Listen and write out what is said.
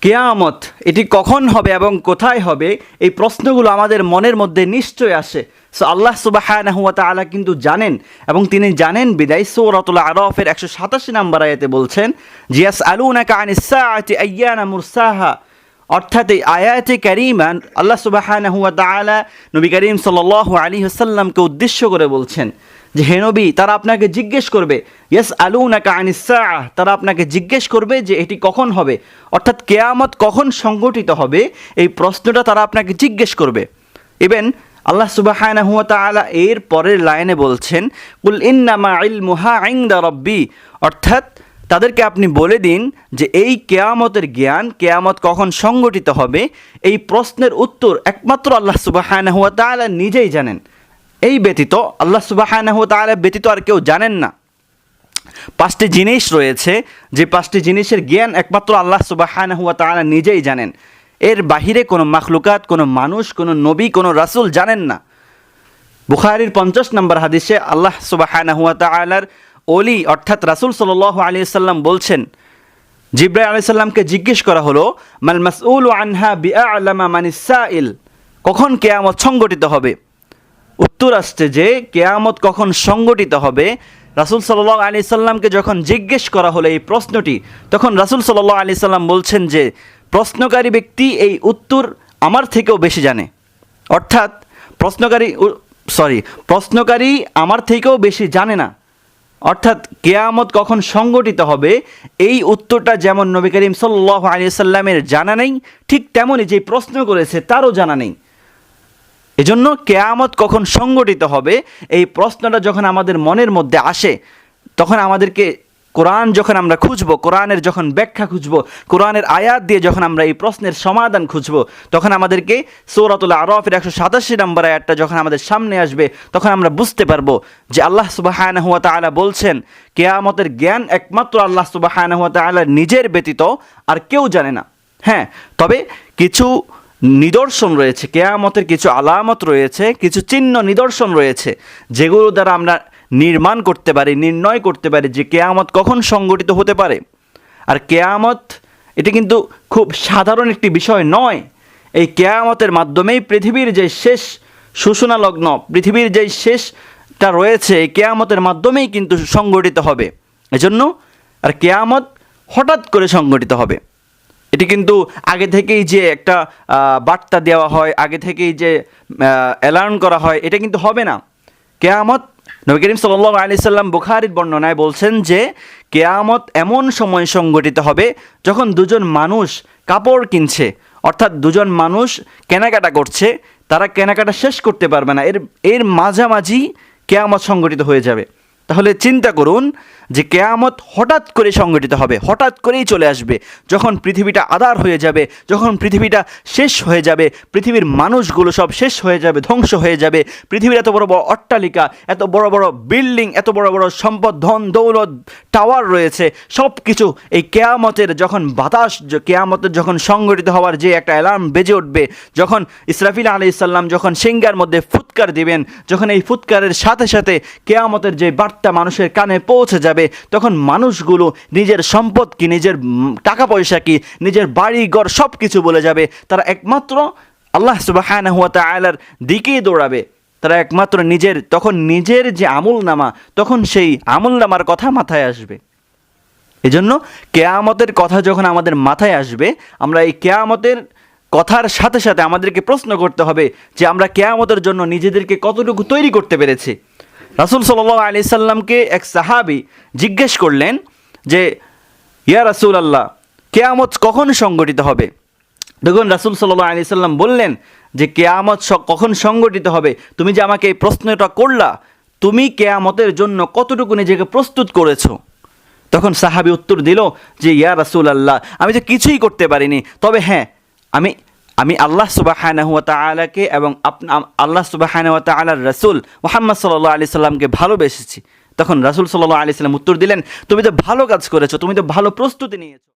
কিয়ামত এটি কখন হবে এবং কোথায় হবে, এই প্রশ্নগুলো আমাদের মনের মধ্যে নিশ্চয় আসে। সো আল্লাহ সুবহানাহু ওয়া তাআলা কিন্তু জানেন, এবং তিনি জানেন বিদায় সূরাতুল আরাফের 187 নম্বর আয়াতে বলছেন, ইয়াসআলুনাকা আনিস সাআতি আইয়ানা মুরসাহা। অর্থাৎ এই আয়াতে কারিমা আল্লাহ সুবহানাহু ওয়া তাআলা নবী করিম সাল্লাল্লাহু আলাইহি ওয়াসাল্লামকে উদ্দেশ্য করে বলছেন যে হে নবী, তারা আপনাকে জিজ্ঞেস করবে, ইয়াসআলুনাকা আনিস সাআহ, তারা আপনাকে জিজ্ঞেস করবে যে এটি কখন হবে, অর্থাৎ কিয়ামত কখন সংঘটিত হবে, এই প্রশ্নটা তারা আপনাকে জিজ্ঞেস করবে। ইভেন আল্লাহ সুবহানাহু ওয়া তাআলা এর পরের লাইনে বলছেন, কুল ইন্নামা ইলমুহা ইনদা রাব্বি, অর্থাৎ তাদেরকে আপনি বলে দিন যে এই কিয়ামতের জ্ঞান, কিয়ামত কখন সংঘটিত হবে, এই প্রশ্নের উত্তর একমাত্র আল্লাহ সুবহানাহু ওয়া তাআলা নিজেই জানেন। এই ব্যতীত আল্লাহ সুবহানাহু ওয়া তাআলা ব্যতীত আর কেউ জানেন না। 5টি জিনিস রয়েছে, যে 5টি জিনিসের জ্ঞান একমাত্র আল্লাহ সুবহানাহু ওয়া তাআলা নিজেই জানেন। এর বাহিরে কোনো মাখলুকাত, কোনো মানুষ, কোনো নবী, কোনো রাসূল জানেন না। বুখারীর 50 নম্বর হাদিসে আল্লাহ সুবহানাহু ওয়া তাআলার ওলি অর্থাৎ রাসূল সাল্লাল্লাহু আলাইহি সাল্লাম বলছেন, জিবরাইল আলাইহিস সালামকে জিজ্ঞেস করা হলো, মাল মাসউলু আনহা বিআ'লামা মানিস সাইল, কখন কিয়ামত সংঘটিত হবে? উত্তর আসছে যে কিয়ামত কখন সংঘটিত হবে, রাসূল সাল্লাল্লাহু আলাইহি সাল্লামকে যখন জিজ্ঞেস করা হলো এই প্রশ্নটি, তখন রাসূল সাল্লাল্লাহু আলাইহি সাল্লাম বলছেন যে প্রশ্নকারী ব্যক্তি এই উত্তর আমার থেকেও বেশি জানে। অর্থাৎ প্রশ্নকারী আমার থেকেও বেশি জানে না। অর্থাৎ কিয়ামত কখন সংঘটিত হবে এই উত্তরটা যেমন নবী করিম সাল্লাল্লাহু আলাইহি সাল্লামের জানা নেই, ঠিক তেমনই যে প্রশ্ন করেছে তারও জানা নেই। এজন্য কিয়ামত কখন সংঘটিত হবে এই প্রশ্নটা যখন আমাদের মনের মধ্যে আসে, তখন আমাদেরকে কোরআন যখন আমরা খুঁজবো, কোরআনের যখন ব্যাখ্যা খুঁজবো, কোরআনের আয়াত দিয়ে যখন আমরা এই প্রশ্নের সমাধান খুঁজবো, তখন আমাদেরকে সূরাতুল আরাফের 187 নম্বর আয়াতটা যখন আমাদের সামনে আসবে, তখন আমরা বুঝতে পারবো যে আল্লাহ সুবহানাহু ওয়া তাআলা বলছেন কিয়ামতের জ্ঞান একমাত্র আল্লাহ সুবহানাহু ওয়া তাআলা নিজের ব্যতীত আর কেউ জানে না। হ্যাঁ, তবে কিছু নিদর্শন রয়েছে, কিয়ামতের কিছু আলামত রয়েছে, কিছু চিহ্ন নিদর্শন রয়েছে, যেগুলো দ্বারা আমরা নির্মাণ করতে পারি, নির্ণয় করতে পারি যে কিয়ামত কখন সংঘটিত হতে পারে। আর কিয়ামত এটা কিন্তু খুব সাধারণ একটি বিষয় নয়। এই কিয়ামতের মাধ্যমেই পৃথিবীর যে শেষ সূচনালগ্ন, পৃথিবীর যে শেষটা রয়েছে, এই কিয়ামতের মাধ্যমেই কিন্তু সংঘটিত হবে। এজন্য আর কিয়ামত হঠাৎ করে সংঘটিত হবে, এটি কিন্তু আগে থেকেই যে একটা বার্তা দেওয়া হয়, আগে থেকেই যে অ্যালার্ন করা হয়, এটা কিন্তু হবে না। কিয়ামত নবী করিম সাল্লাল্লাহু আলাইহি সাল্লাম বুখারীর বর্ণনায় বলছেন যে কিয়ামত এমন সময় সংঘটিত হবে যখন দুজন মানুষ কাপড় কিনছে, অর্থাৎ দুজন মানুষ কেনাকাটা করছে, তারা কেনাকাটা শেষ করতে পারবে না, এর মাঝামাঝি কিয়ামত সংঘটিত হয়ে যাবে। তাহলে চিন্তা করুন যে কিয়ামত হঠাৎ করে সংঘটিত হবে, হঠাৎ করেই চলে আসবে, যখন পৃথিবীটা আঁধার হয়ে যাবে, যখন পৃথিবীটা শেষ হয়ে যাবে, পৃথিবীর মানুষগুলো সব শেষ হয়ে যাবে, ধ্বংস হয়ে যাবে, পৃথিবীর এত বড় বড় অট্টালিকা, এত বড় বড় বিল্ডিং, এত বড় বড় সম্পদ, ধন দৌলত, টাওয়ার রয়েছে, সব কিছু এই কিয়ামতের যখন কিয়ামতের যখন সংঘটিত হওয়ার যে একটা অ্যালার্ম বেজে উঠবে, যখন ইসরাফিল আলাইহিস সালাম যখন সিংহার মধ্যে ফুৎকার দিবেন, যখন এই ফুৎকারের সাথে সাথে কিয়ামতের যে বার্তা মানুষের কানে পৌঁছে যাবে, তখন মানুষগুলো নিজের সম্পদ কি, নিজের টাকা পয়সা কি, নিজের বাড়ি ঘর সব কিছু বলে যাবে, তারা একমাত্র আল্লাহ সুবহানাহু ওয়া তাআলার দিকেই দৌড়াবে। তারা একমাত্র নিজের যে আমলনামা, তখন সেই আমলনামার কথা মাথায় আসবে। এজন্য কিয়ামতের কথা যখন আমাদের মাথায় আসবে, আমরা এই কিয়ামতের কথার সাথে সাথে আমাদেরকে প্রশ্ন করতে হবে যে আমরা কিয়ামতের জন্য নিজেদেরকে কতটুকু তৈরি করতে পেরেছি। রাসূল সাল্লাল্লাহু আলাইহি সাল্লামকে এক সাহাবী জিজ্ঞেস করলেন যে ইয়া রাসূলুল্লাহ, কিয়ামত কখন সংঘটিত হবে? দেখুন রাসূল সাল্লাল্লাহু আলাইহি সাল্লাম বললেন যে কিয়ামত কখন সংঘটিত হবে, তুমি যে আমাকে এই প্রশ্নটা করলা, তুমি কিয়ামতের জন্য কতটুকু নিজেকে প্রস্তুত করেছো? তখন সাহাবী উত্তর দিল যে ইয়া রাসূলুল্লাহ, আমি তো কিছুই করতে পারিনি, তবে হ্যাঁ, আমি আল্লাহ সুবহানাহু ওয়া তাআলাকে এবং আল্লাহ সুবহানাহু ওয়া তাআলার রাসূল মুহাম্মদ সাল্লাল্লাহু আলাইহি সাল্লামকে ভালোবেসেছি। তখন রাসূল সাল্লাল্লাহু আলাইহি সাল্লাম উত্তর দিলেন, তুমি তো ভালো কাজ করেছো, তুমি তো ভালো প্রস্তুতি নিয়েছো।